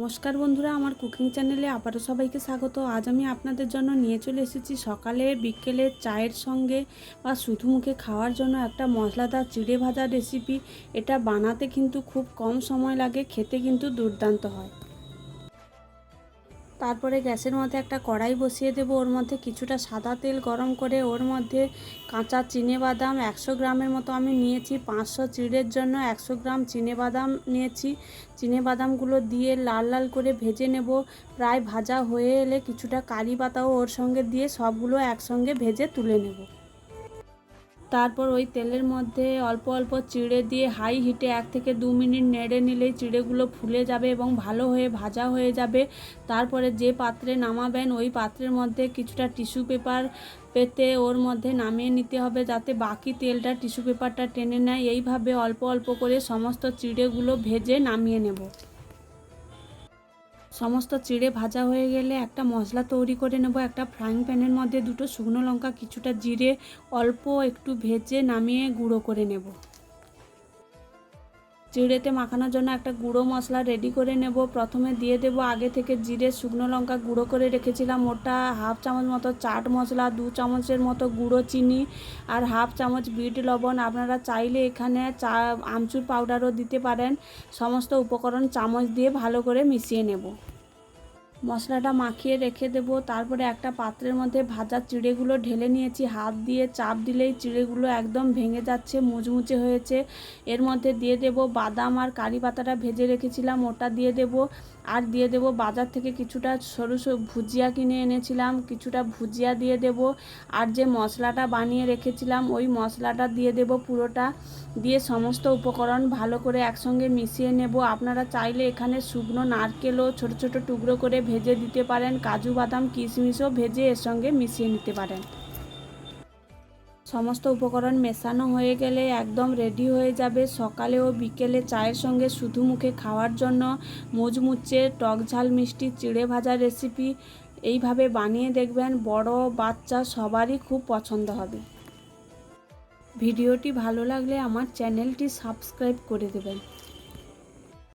নমস্কার বন্ধুরা, আমার কুকিং চ্যানেলে আবারও সবাইকে স্বাগত। আজ আমি আপনাদের জন্য নিয়ে চলে এসেছি সকালে বিকেলে চায়ের সঙ্গে বা শুধু মুখে খাওয়ার জন্য একটা মশলাদার চিড়ে ভাজার রেসিপি। এটা বানাতে কিন্তু খুব কম সময় লাগে, খেতে কিন্তু দুর্দান্ত হয়। তারপরে গ্যাসের মধ্যে একটা কড়াই বসিয়ে দেব, ওর মধ্যে কিছুটা সাদা তেল গরম করে ওর মধ্যে কাঁচা চিনেবাদাম 100 গ্রামের মতো আমি নিয়েছি। 500 চিড়ের জন্য 100 গ্রাম চিনেবাদাম নিয়েছি। চিনেবাদামগুলো দিয়ে লাল লাল করে ভেজে নেব। প্রায় ভাজা হয়ে এলে কিছুটা কারি পাতাও ওর সঙ্গে দিয়ে সবগুলো একসঙ্গে ভেজে তুলে নেব। তারপর ওই তেলের মধ্যে অল্প অল্প চিড়ে দিয়ে হাই হিটে 1 থেকে 2 মিনিট নেড়ে নিলেই চিড়েগুলো ফুলে যাবে এবং ভালো হয়ে ভাজা হয়ে যাবে। তারপরে যে পাত্রে নামাবেন ওই পাত্রের মধ্যে কিছুটা টিস্যু পেপার পেতে ওর মধ্যে নামিয়ে নিতে হবে, যাতে বাকি তেলটা টিস্যু পেপারটা টেনে নেয়। এইভাবে অল্প অল্প করে সমস্ত চিড়েগুলো ভেজে নামিয়ে নেব। সমস্ত চিড়ে ভাজা হয়ে গেলে একটা মশলা তৈরি করে নেব। একটা ফ্রাইং প্যানের মধ্যে 2টো শুকনো লঙ্কা, কিছুটা জিরে অল্প একটু ভেজে নামিয়ে গুঁড়ো করে নেব। চিড়েতে মাখানোর জন্য একটা গুঁড়ো মশলা রেডি করে নেব। প্রথমে দিয়ে দেব আগে থেকে জিরে শুকনো লঙ্কা গুঁড়ো করে রেখেছিলাম ওটা, হাফ চামচ মতো চাট মশলা, 2 চামচের মতো গুঁড়ো চিনি আর হাফ চামচ বিট লবণ। আপনারা চাইলে এখানে আমচুর পাউডারও দিতে পারেন। সমস্ত উপকরণ চামচ দিয়ে ভালো করে মিশিয়ে নেব। মশলাটা মাখিয়ে রেখে দেব। তারপরে একটা পাত্রের মধ্যে ভাজা চিড়েগুলো ঢেলে নিয়েছি। হাত দিয়ে চাপ দিলেই চিড়েগুলো একদম ভেঙে যাচ্ছে, মুচমুচে হয়েছে। এর মধ্যে দিয়ে দেব বাদাম আর কারি পাতাটা ভেজে রেখেছিলাম ওটা দিয়ে দেব। আর দিয়ে দেব বাজার থেকে কিছুটা সরু সরু ভুজিয়া কিনে এনেছিলাম, কিছুটা ভুজিয়া দিয়ে দেব। আর যে মশলাটা বানিয়ে রেখেছিলাম ওই মশলাটা দিয়ে দেব পুরোটা। দিয়ে সমস্ত উপকরণ ভালো করে একসঙ্গে মিশিয়ে নেব। আপনারা চাইলে এখানে শুকনো নারকেলও ছোট ছোট টুকরো করে ভেজে দিতে পারেন, কাজু বাদাম কিশমিশও ভেজে এর সঙ্গে মিশিয়ে নিতে পারেন। সমস্ত উপকরণ মেশানো হয়ে গেলে একদম রেডি হয়ে যাবে সকালে ও বিকেলে চায়ের সঙ্গে শুধু মুখে খাওয়ার জন্য মুচমুচে টক ঝাল মিষ্টি চিড়ে ভাজার রেসিপি। এইভাবে বানিয়ে দেখবেন, বড় বাচ্চা সবারই খুব পছন্দ হবে। ভিডিওটি ভালো লাগলে আমার চ্যানেলটি সাবস্ক্রাইব করে দেবেন।